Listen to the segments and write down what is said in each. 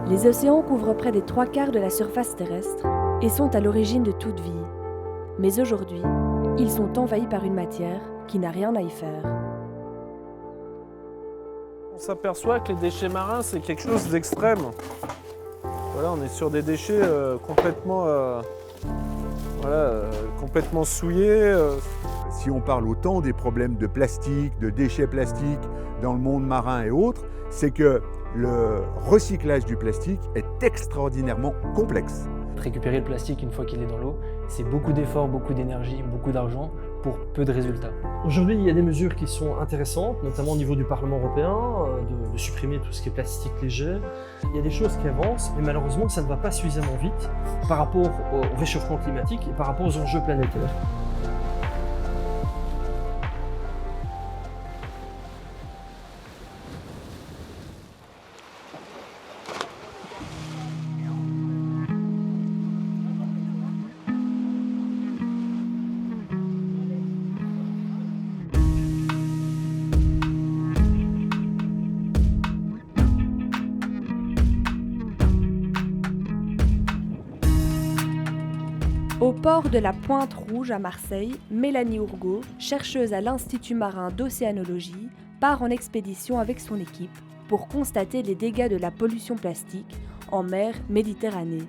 Les océans couvrent près des 3/4 de la surface terrestre et sont à l'origine de toute vie. Mais aujourd'hui, ils sont envahis par une matière qui n'a rien à y faire. On s'aperçoit que les déchets marins, c'est quelque chose d'extrême. Voilà, on est sur des déchets complètement souillés. Si on parle autant des problèmes de plastique, de déchets plastiques dans le monde marin et autres, c'est que le recyclage du plastique est extraordinairement complexe. Récupérer le plastique une fois qu'il est dans l'eau, c'est beaucoup d'efforts, beaucoup d'énergie, beaucoup d'argent pour peu de résultats. Aujourd'hui, il y a des mesures qui sont intéressantes, notamment au niveau du Parlement européen, de supprimer tout ce qui est plastique léger. Il y a des choses qui avancent, mais malheureusement, ça ne va pas suffisamment vite par rapport au réchauffement climatique et par rapport aux enjeux planétaires. Au port de la Pointe Rouge à Marseille, Mélanie Ourgaud, chercheuse à l'Institut marin d'océanologie, part en expédition avec son équipe pour constater les dégâts de la pollution plastique en mer Méditerranée,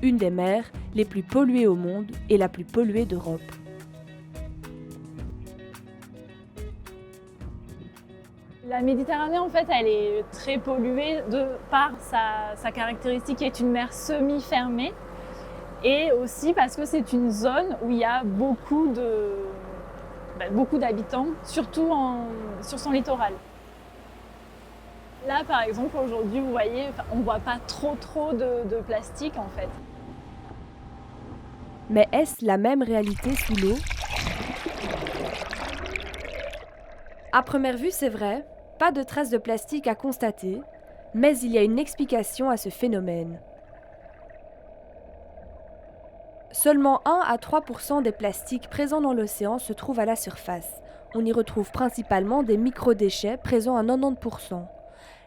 une des mers les plus polluées au monde et la plus polluée d'Europe. La Méditerranée, en fait, elle est très polluée de par sa caractéristique qui est une mer semi-fermée. Et aussi parce que c'est une zone où il y a beaucoup d'habitants, surtout sur son littoral. Là, par exemple, aujourd'hui, vous voyez, on ne voit pas trop de plastique, en fait. Mais est-ce la même réalité sous l'eau ? À première vue, c'est vrai, pas de traces de plastique à constater, mais il y a une explication à ce phénomène. Seulement 1 à 3% des plastiques présents dans l'océan se trouvent à la surface. On y retrouve principalement des microdéchets présents à 90%.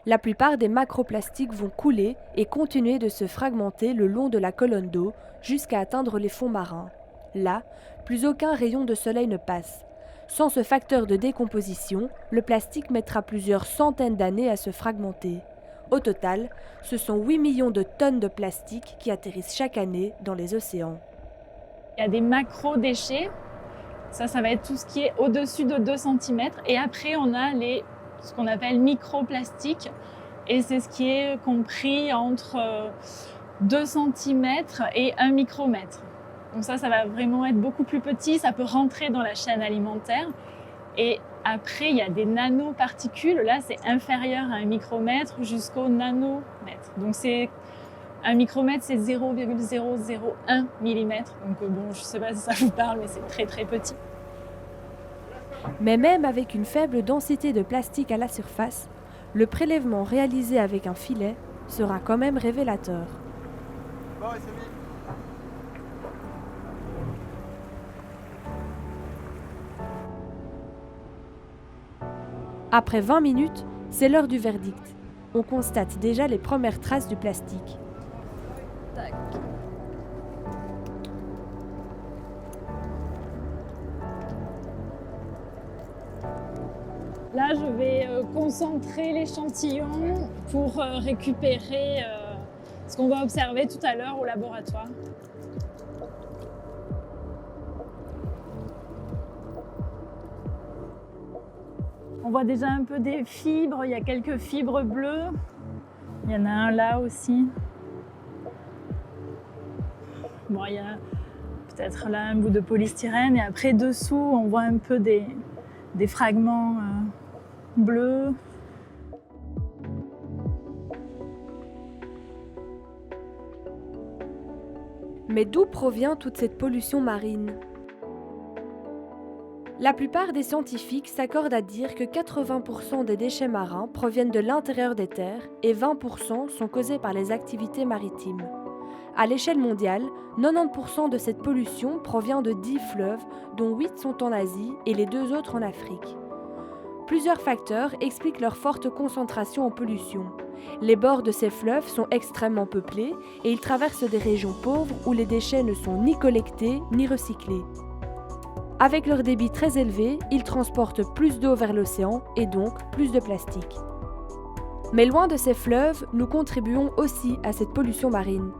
La plupart des macroplastiques vont couler et continuer de se fragmenter le long de la colonne d'eau jusqu'à atteindre les fonds marins. Là, plus aucun rayon de soleil ne passe. Sans ce facteur de décomposition, le plastique mettra plusieurs centaines d'années à se fragmenter. Au total, ce sont 8 millions de tonnes de plastique qui atterrissent chaque année dans les océans. Il y a des macro-déchets, ça va être tout ce qui est au-dessus de 2 cm. Et après, on a ce qu'on appelle microplastiques. Et c'est ce qui est compris entre 2 cm et 1 micromètre. Donc ça va vraiment être beaucoup plus petit, ça peut rentrer dans la chaîne alimentaire. Et après, il y a des nanoparticules, là c'est inférieur à 1 micromètre jusqu'au nanomètre. Donc un micromètre, c'est 0,001 mm. Donc bon, je ne sais pas si ça vous parle, mais c'est très très petit. Mais même avec une faible densité de plastique à la surface, le prélèvement réalisé avec un filet sera quand même révélateur. Après 20 minutes, c'est l'heure du verdict. On constate déjà les premières traces du plastique. Tac. Là, je vais concentrer l'échantillon pour récupérer ce qu'on va observer tout à l'heure au laboratoire. On voit déjà un peu des fibres, il y a quelques fibres bleues. Il y en a un là aussi. Bon, il y a peut-être là un bout de polystyrène et après dessous, on voit un peu des fragments bleus. Mais d'où provient toute cette pollution marine ? La plupart des scientifiques s'accordent à dire que 80% des déchets marins proviennent de l'intérieur des terres et 20% sont causés par les activités maritimes. À l'échelle mondiale, 90% de cette pollution provient de 10 fleuves, dont 8 sont en Asie et les 2 autres en Afrique. Plusieurs facteurs expliquent leur forte concentration en pollution. Les bords de ces fleuves sont extrêmement peuplés et ils traversent des régions pauvres où les déchets ne sont ni collectés ni recyclés. Avec leur débit très élevé, ils transportent plus d'eau vers l'océan et donc plus de plastique. Mais loin de ces fleuves, nous contribuons aussi à cette pollution marine.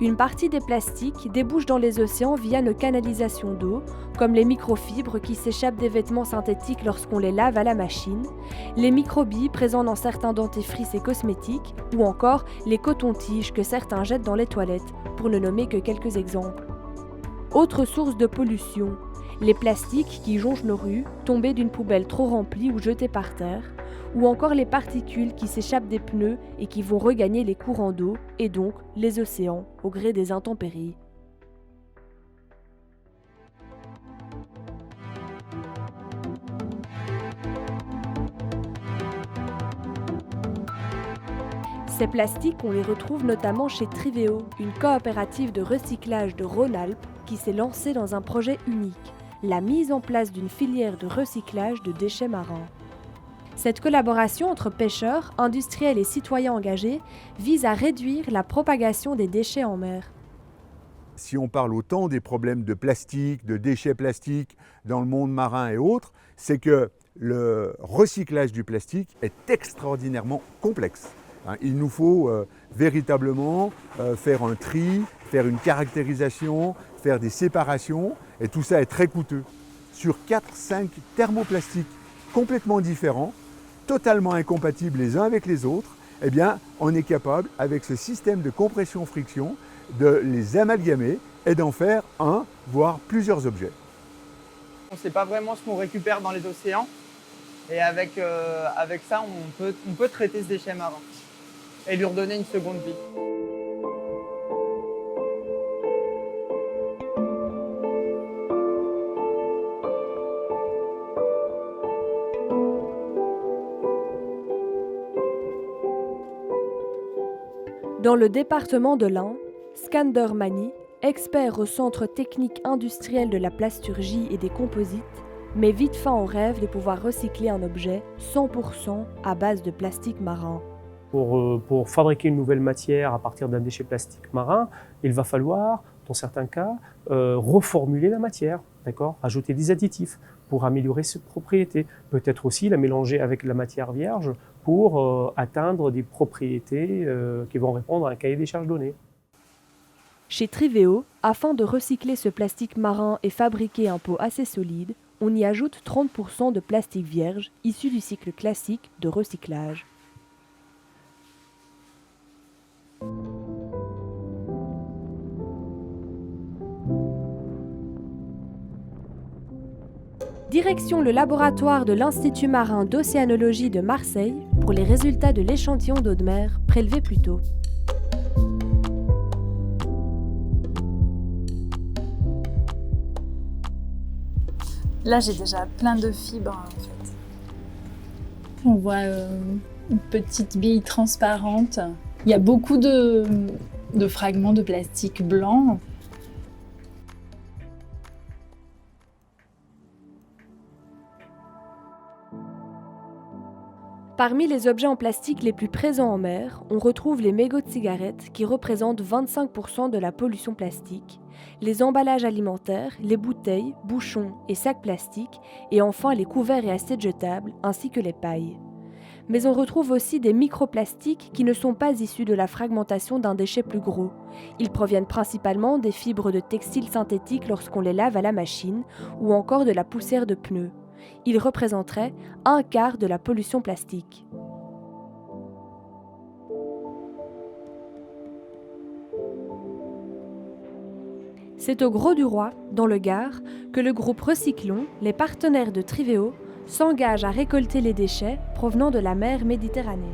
Une partie des plastiques débouche dans les océans via nos canalisations d'eau, comme les microfibres qui s'échappent des vêtements synthétiques lorsqu'on les lave à la machine, les microbilles présents dans certains dentifrices et cosmétiques, ou encore les cotons-tiges que certains jettent dans les toilettes, pour ne nommer que quelques exemples. Autre source de pollution, les plastiques qui jonchent nos rues, tombés d'une poubelle trop remplie ou jetés par terre, ou encore les particules qui s'échappent des pneus et qui vont regagner les courants d'eau et donc les océans au gré des intempéries. Ces plastiques, on les retrouve notamment chez Triveo, une coopérative de recyclage de Rhône-Alpes qui s'est lancée dans un projet unique, la mise en place d'une filière de recyclage de déchets marins. Cette collaboration entre pêcheurs, industriels et citoyens engagés vise à réduire la propagation des déchets en mer. Si on parle autant des problèmes de plastique, de déchets plastiques dans le monde marin et autres, c'est que le recyclage du plastique est extraordinairement complexe. Il nous faut véritablement faire un tri, faire une caractérisation, faire des séparations, et tout ça est très coûteux. Sur 4-5 thermoplastiques complètement différents, totalement incompatibles les uns avec les autres, eh bien, on est capable, avec ce système de compression-friction, de les amalgamer et d'en faire un, voire plusieurs objets. On ne sait pas vraiment ce qu'on récupère dans les océans, et avec ça, on peut traiter ce déchet marin et lui redonner une seconde vie. Dans le département de l'Ain, Skander Mani, expert au Centre technique industriel de la plasturgie et des composites, met vite fin au rêve de pouvoir recycler un objet 100% à base de plastique marin. Pour fabriquer une nouvelle matière à partir d'un déchet plastique marin, il va falloir, dans certains cas, reformuler la matière, d'accord, ajouter des additifs pour améliorer ses propriétés. Peut-être aussi la mélanger avec la matière vierge pour atteindre des propriétés qui vont répondre à un cahier des charges donné. Chez Triveo, afin de recycler ce plastique marin et fabriquer un pot assez solide, on y ajoute 30% de plastique vierge issu du cycle classique de recyclage. Direction le laboratoire de l'Institut marin d'océanologie de Marseille pour les résultats de l'échantillon d'eau de mer prélevé plus tôt. Là, j'ai déjà plein de fibres en fait. On voit une petite bille transparente. Il y a beaucoup de fragments de plastique blanc. Parmi les objets en plastique les plus présents en mer, on retrouve les mégots de cigarettes qui représentent 25% de la pollution plastique, les emballages alimentaires, les bouteilles, bouchons et sacs plastiques, et enfin les couverts et assiettes jetables, ainsi que les pailles. Mais on retrouve aussi des microplastiques qui ne sont pas issus de la fragmentation d'un déchet plus gros. Ils proviennent principalement des fibres de textiles synthétiques lorsqu'on les lave à la machine, ou encore de la poussière de pneus. Ils représenteraient un quart de la pollution plastique. C'est au Grau-du-Roi, dans le Gard, que le groupe Recyclons, les partenaires de Triveo, s'engage à récolter les déchets provenant de la mer Méditerranée.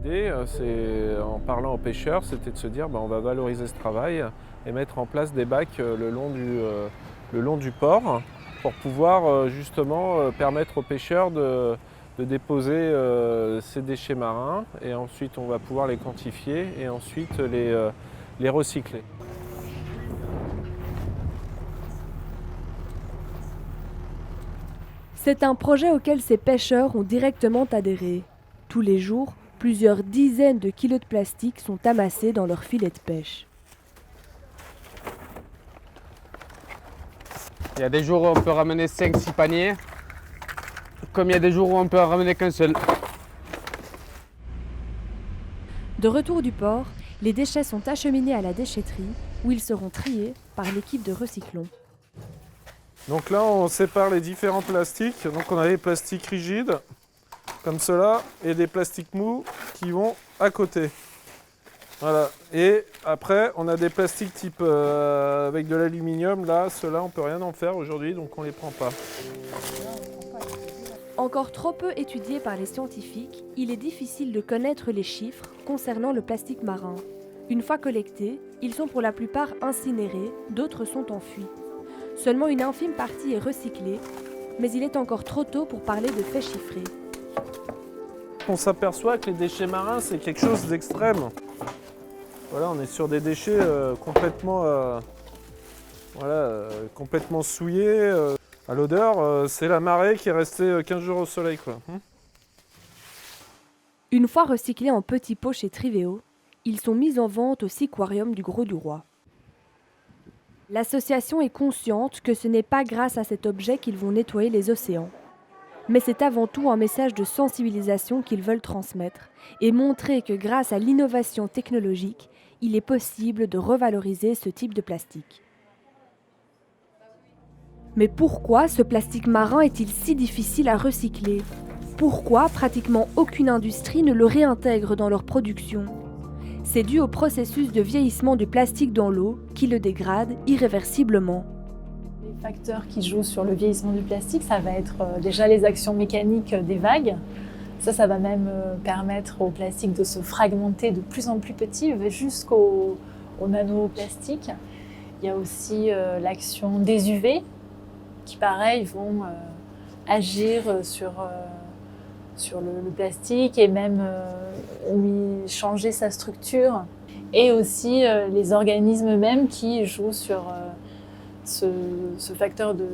L'idée, en parlant aux pêcheurs, c'était de se dire on va valoriser ce travail et mettre en place des bacs le long du port pour pouvoir justement permettre aux pêcheurs de déposer ces déchets marins, et ensuite on va pouvoir les quantifier et ensuite les recycler. C'est un projet auquel ces pêcheurs ont directement adhéré. Tous les jours, plusieurs dizaines de kilos de plastique sont amassés dans leurs filets de pêche. Il y a des jours où on peut ramener 5-6 paniers, comme il y a des jours où on peut en ramener qu'un seul. De retour du port, les déchets sont acheminés à la déchetterie où ils seront triés par l'équipe de Recyclons. Donc là, on sépare les différents plastiques. Donc on a les plastiques rigides, comme cela, et des plastiques mous qui vont à côté. Voilà. Et après, on a des plastiques type avec de l'aluminium. Là, ceux-là, on peut rien en faire aujourd'hui, donc on les prend pas. Encore trop peu étudié par les scientifiques, il est difficile de connaître les chiffres concernant le plastique marin. Une fois collectés, ils sont pour la plupart incinérés, d'autres sont enfuis. Seulement une infime partie est recyclée, mais il est encore trop tôt pour parler de faits chiffrés. On s'aperçoit que les déchets marins, c'est quelque chose d'extrême. Voilà, on est sur des déchets complètement souillés. À l'odeur, c'est la marée qui est restée 15 jours au soleil, quoi. Une fois recyclés en petits pots chez Triveo, ils sont mis en vente au Siquarium du Gros du Roi. L'association est consciente que ce n'est pas grâce à cet objet qu'ils vont nettoyer les océans. Mais c'est avant tout un message de sensibilisation qu'ils veulent transmettre et montrer que grâce à l'innovation technologique, il est possible de revaloriser ce type de plastique. Mais pourquoi ce plastique marin est-il si difficile à recycler ? Pourquoi pratiquement aucune industrie ne le réintègre dans leur production ? C'est dû au processus de vieillissement du plastique dans l'eau qui le dégrade irréversiblement. Les facteurs qui jouent sur le vieillissement du plastique, ça va être déjà les actions mécaniques des vagues. Ça va même permettre au plastique de se fragmenter de plus en plus petit jusqu'au nanoplastiques. Il y a aussi l'action des UV qui, pareil, vont agir sur le plastique et même lui changer sa structure. Et aussi les organismes eux-mêmes qui jouent sur ce facteur de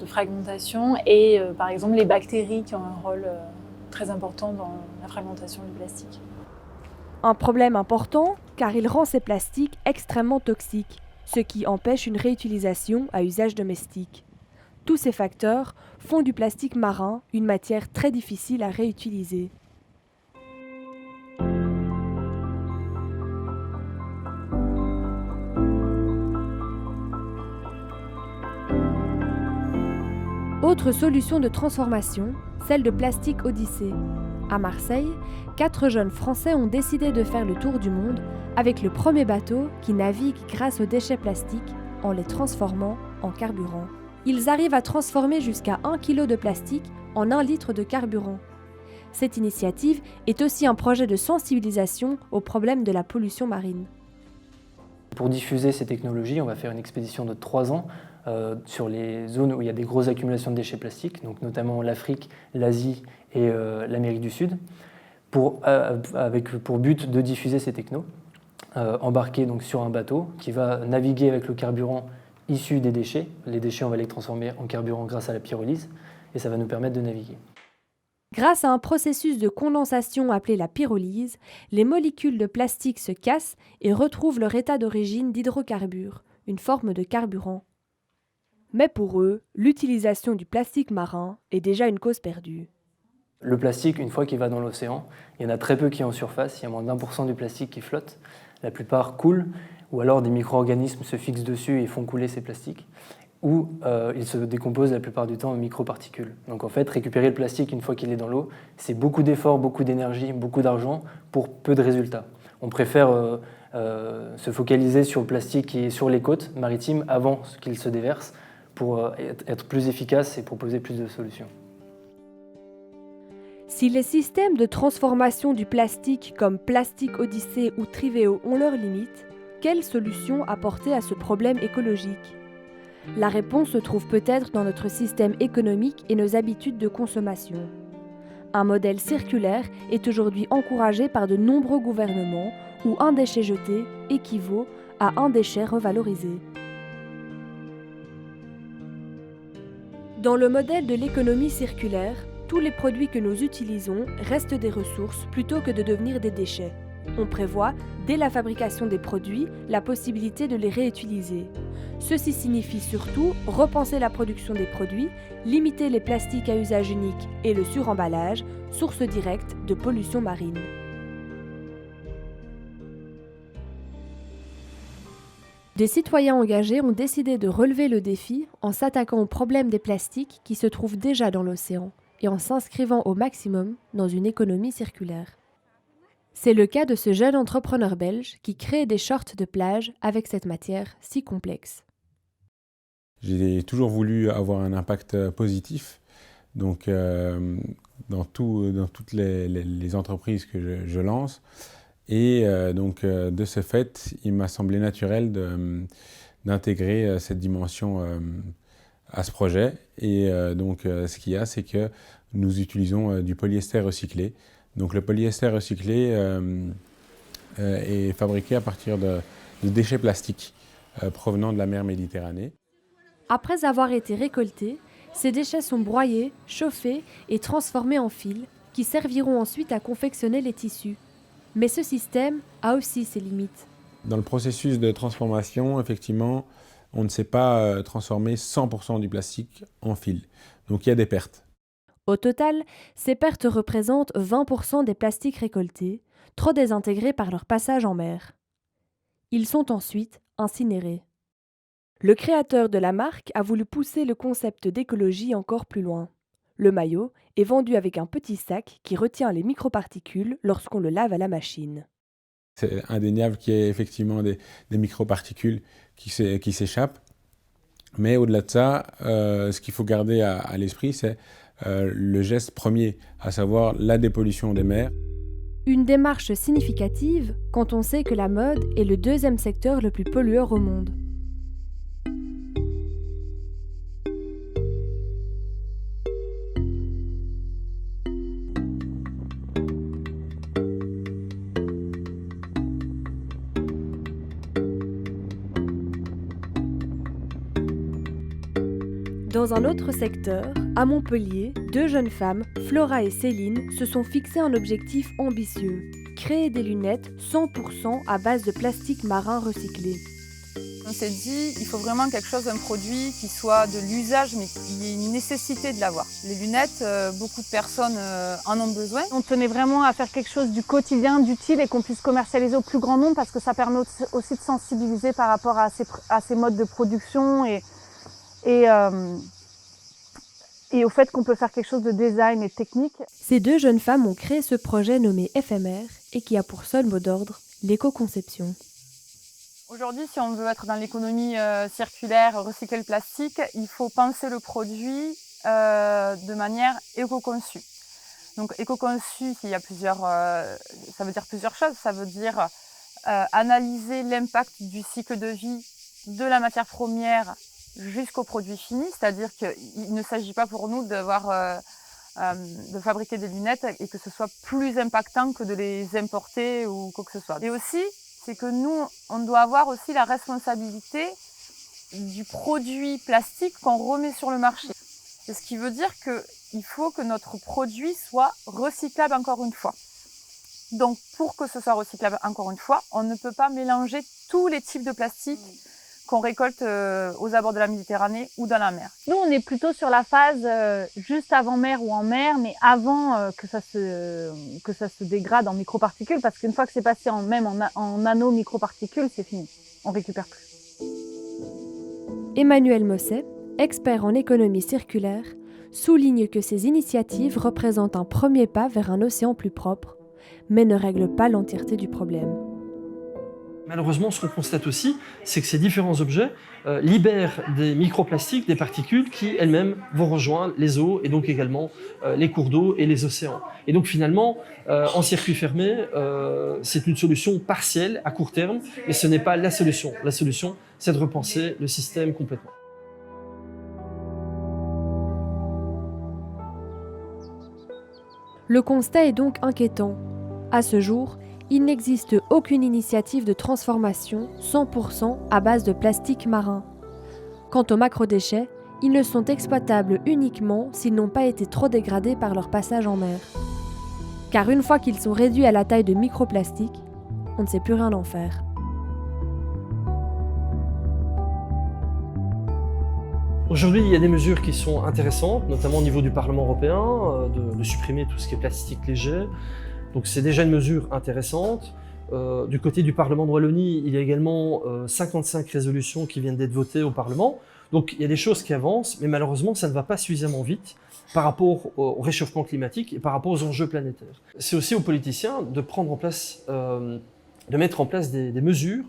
fragmentation et par exemple les bactéries qui ont un rôle très important dans la fragmentation du plastique. Un problème important car il rend ces plastiques extrêmement toxiques, ce qui empêche une réutilisation à usage domestique. Tous ces facteurs font du plastique marin une matière très difficile à réutiliser. Autre solution de transformation, celle de Plastic Odyssée. À Marseille, 4 jeunes Français ont décidé de faire le tour du monde avec le premier bateau qui navigue grâce aux déchets plastiques en les transformant en carburant. Ils arrivent à transformer jusqu'à 1 kg de plastique en 1 litre de carburant. Cette initiative est aussi un projet de sensibilisation au problème de la pollution marine. Pour diffuser ces technologies, on va faire une expédition de 3 ans sur les zones où il y a des grosses accumulations de déchets plastiques, donc notamment l'Afrique, l'Asie et l'Amérique du Sud, avec pour but de diffuser ces technos, embarqués donc sur un bateau qui va naviguer avec le carburant issu des déchets. Les déchets, on va les transformer en carburant grâce à la pyrolyse et ça va nous permettre de naviguer. Grâce à un processus de condensation appelé la pyrolyse, les molécules de plastique se cassent et retrouvent leur état d'origine d'hydrocarbures, une forme de carburant. Mais pour eux, l'utilisation du plastique marin est déjà une cause perdue. Le plastique, une fois qu'il va dans l'océan, il y en a très peu qui est en surface, il y a moins d'1% du plastique qui flotte. La plupart coulent, ou alors des micro-organismes se fixent dessus et font couler ces plastiques, ou ils se décomposent la plupart du temps en microparticules. Donc en fait, récupérer le plastique une fois qu'il est dans l'eau, c'est beaucoup d'efforts, beaucoup d'énergie, beaucoup d'argent pour peu de résultats. On préfère se focaliser sur le plastique qui est sur les côtes maritimes avant qu'il se déverse pour être plus efficace et proposer plus de solutions. Si les systèmes de transformation du plastique comme Plastic Odyssée ou Triveo ont leurs limites, quelle solution apporter à ce problème écologique ? La réponse se trouve peut-être dans notre système économique et nos habitudes de consommation. Un modèle circulaire est aujourd'hui encouragé par de nombreux gouvernements où un déchet jeté équivaut à un déchet revalorisé. Dans le modèle de l'économie circulaire, tous les produits que nous utilisons restent des ressources plutôt que de devenir des déchets. On prévoit, dès la fabrication des produits, la possibilité de les réutiliser. Ceci signifie surtout repenser la production des produits, limiter les plastiques à usage unique et le suremballage, source directe de pollution marine. Des citoyens engagés ont décidé de relever le défi en s'attaquant au problème des plastiques qui se trouvent déjà dans l'océan et en s'inscrivant au maximum dans une économie circulaire. C'est le cas de ce jeune entrepreneur belge qui crée des shorts de plage avec cette matière si complexe. J'ai toujours voulu avoir un impact positif, donc dans toutes les entreprises que je lance. Et de ce fait, il m'a semblé naturel d'intégrer cette dimension à ce projet. Et ce qu'il y a, c'est que nous utilisons du polyester recyclé. Donc le polyester recyclé est fabriqué à partir de déchets plastiques provenant de la mer Méditerranée. Après avoir été récoltés, ces déchets sont broyés, chauffés et transformés en fils qui serviront ensuite à confectionner les tissus. Mais ce système a aussi ses limites. Dans le processus de transformation, effectivement, on ne sait pas transformer 100% du plastique en fil. Donc il y a des pertes. Au total, ces pertes représentent 20% des plastiques récoltés, trop désintégrés par leur passage en mer. Ils sont ensuite incinérés. Le créateur de la marque a voulu pousser le concept d'écologie encore plus loin. Le maillot est vendu avec un petit sac qui retient les microparticules lorsqu'on le lave à la machine. C'est indéniable qu'il y ait effectivement des microparticules qui s'échappent. Mais au-delà de ça, ce qu'il faut garder à l'esprit, c'est le geste premier, à savoir la dépollution des mers. Une démarche significative quand on sait que la mode est le deuxième secteur le plus pollueur au monde. Dans un autre secteur, à Montpellier, deux jeunes femmes, Flora et Céline, se sont fixées un objectif ambitieux, créer des lunettes 100% à base de plastique marin recyclé. On s'est dit, il faut vraiment quelque chose, un produit qui soit de l'usage, mais qui ait une nécessité de l'avoir. Les lunettes, beaucoup de personnes en ont besoin. On tenait vraiment à faire quelque chose du quotidien, d'utile et qu'on puisse commercialiser au plus grand nombre parce que ça permet aussi de sensibiliser par rapport à ces modes de production et au fait qu'on peut faire quelque chose de design et technique. Ces deux jeunes femmes ont créé ce projet nommé Éphémère et qui a pour seul mot d'ordre l'éco-conception. Aujourd'hui, si on veut être dans l'économie circulaire, recycler le plastique, il faut penser le produit de manière éco-conçue. Donc éco-conçu, il y a ça veut dire plusieurs choses. Ça veut dire analyser l'impact du cycle de vie de la matière première jusqu'au produit fini, c'est-à-dire qu'il ne s'agit pas pour nous de fabriquer des lunettes et que ce soit plus impactant que de les importer ou quoi que ce soit. Et aussi, c'est que nous, on doit avoir aussi la responsabilité du produit plastique qu'on remet sur le marché. C'est ce qui veut dire qu'il faut que notre produit soit recyclable encore une fois. Donc, pour que ce soit recyclable encore une fois, on ne peut pas mélanger tous les types de plastique qu'on récolte aux abords de la Méditerranée ou dans la mer. Nous, on est plutôt sur la phase juste avant mer ou en mer, mais avant que ça se dégrade en microparticules, parce qu'une fois que c'est passé en nano-microparticules, c'est fini. On récupère plus. Emmanuel Mosset, expert en économie circulaire, souligne que ces initiatives représentent un premier pas vers un océan plus propre, mais ne règlent pas l'entièreté du problème. Malheureusement, ce qu'on constate aussi, c'est que ces différents objets libèrent des microplastiques, des particules qui elles-mêmes vont rejoindre les eaux et donc également les cours d'eau et les océans. Et donc finalement, en circuit fermé, c'est une solution partielle à court terme, mais ce n'est pas la solution. La solution, c'est de repenser le système complètement. Le constat est donc inquiétant. À ce jour, il n'existe aucune initiative de transformation 100% à base de plastique marin. Quant aux macrodéchets, ils ne sont exploitables uniquement s'ils n'ont pas été trop dégradés par leur passage en mer. Car une fois qu'ils sont réduits à la taille de microplastiques, on ne sait plus rien en faire. Aujourd'hui, il y a des mesures qui sont intéressantes, notamment au niveau du Parlement européen, de supprimer tout ce qui est plastique léger. Donc c'est déjà une mesure intéressante. Du côté du Parlement de Wallonie, il y a également 55 résolutions qui viennent d'être votées au Parlement. Donc il y a des choses qui avancent, mais malheureusement ça ne va pas suffisamment vite par rapport au réchauffement climatique et par rapport aux enjeux planétaires. C'est aussi aux politiciens de prendre en place, de mettre en place des mesures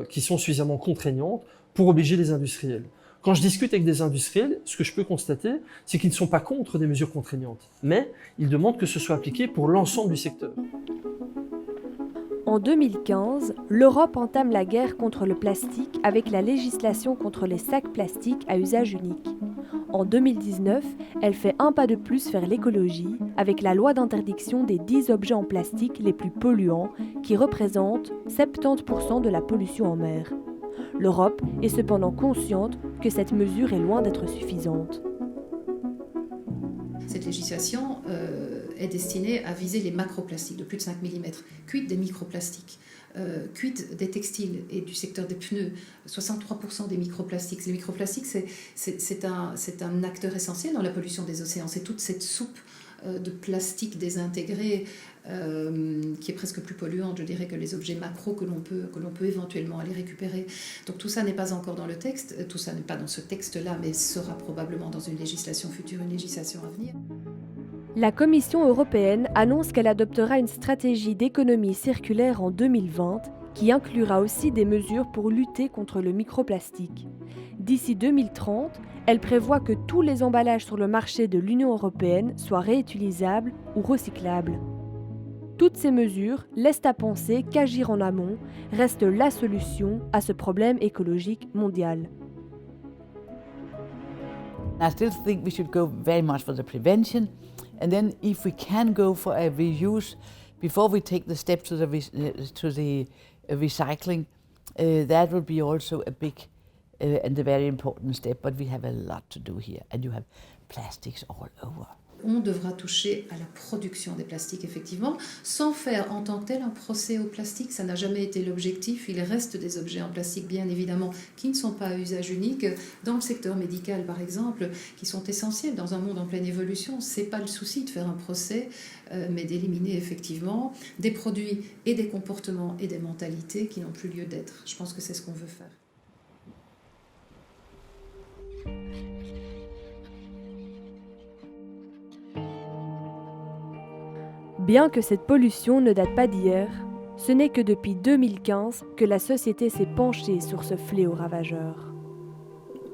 qui sont suffisamment contraignantes pour obliger les industriels. Quand je discute avec des industriels, ce que je peux constater, c'est qu'ils ne sont pas contre des mesures contraignantes, mais ils demandent que ce soit appliqué pour l'ensemble du secteur. En 2015, l'Europe entame la guerre contre le plastique avec la législation contre les sacs plastiques à usage unique. En 2019, elle fait un pas de plus vers l'écologie avec la loi d'interdiction des 10 objets en plastique les plus polluants qui représentent 70% de la pollution en mer. L'Europe est cependant consciente que cette mesure est loin d'être suffisante. Cette législation est destinée à viser les macroplastiques de plus de 5 mm, quid des microplastiques, quid des textiles et du secteur des pneus, 63% des microplastiques. Les microplastiques, c'est un acteur essentiel dans la pollution des océans. C'est toute cette soupe de plastique désintégré qui est presque plus polluante, je dirais, que les objets macros que l'on peut éventuellement aller récupérer. Donc tout ça n'est pas encore dans le texte, tout ça n'est pas dans ce texte-là, mais sera probablement dans une législation future, une législation à venir. La Commission européenne annonce qu'elle adoptera une stratégie d'économie circulaire en 2020 qui inclura aussi des mesures pour lutter contre le microplastique. D'ici 2030, elle prévoit que tous les emballages sur le marché de l'Union européenne soient réutilisables ou recyclables. Toutes ces mesures laissent à penser qu'agir en amont reste la solution à ce problème écologique mondial. I still think we should go very much for the prevention, and then if we can go for a reuse before we take the step to the recycling, that will be also a big and a very important step. But we have a lot to do here, and you have plastics all over. On devra toucher à la production des plastiques, effectivement, sans faire en tant que tel un procès au plastique. Ça n'a jamais été l'objectif. Il reste des objets en plastique, bien évidemment, qui ne sont pas à usage unique. Dans le secteur médical, par exemple, qui sont essentiels dans un monde en pleine évolution. Ce n'est pas le souci de faire un procès, mais d'éliminer effectivement des produits et des comportements et des mentalités qui n'ont plus lieu d'être. Je pense que c'est ce qu'on veut faire. Bien que cette pollution ne date pas d'hier, ce n'est que depuis 2015 que la société s'est penchée sur ce fléau ravageur.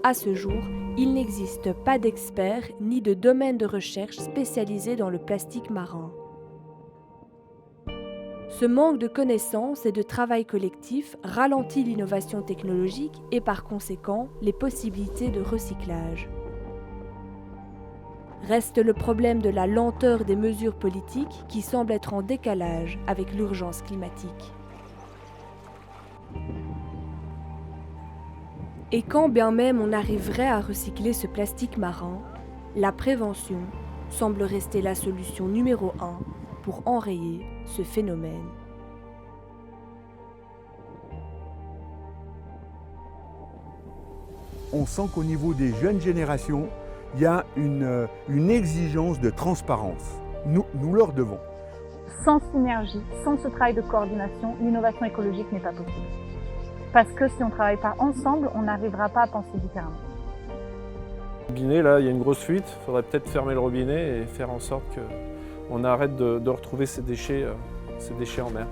À ce jour, il n'existe pas d'experts ni de domaine de recherche spécialisés dans le plastique marin. Ce manque de connaissances et de travail collectif ralentit l'innovation technologique et par conséquent les possibilités de recyclage. Reste le problème de la lenteur des mesures politiques qui semblent être en décalage avec l'urgence climatique. Et quand bien même on arriverait à recycler ce plastique marin, la prévention semble rester la solution numéro 1 pour enrayer ce phénomène. On sent qu'au niveau des jeunes générations, il y a une exigence de transparence. Nous leur devons. Sans synergie, sans ce travail de coordination, l'innovation écologique n'est pas possible. Parce que si on ne travaille pas ensemble, on n'arrivera pas à penser différemment. Le robinet, là, il y a une grosse fuite. Il faudrait peut-être fermer le robinet et faire en sorte qu'on arrête de retrouver ces déchets en mer.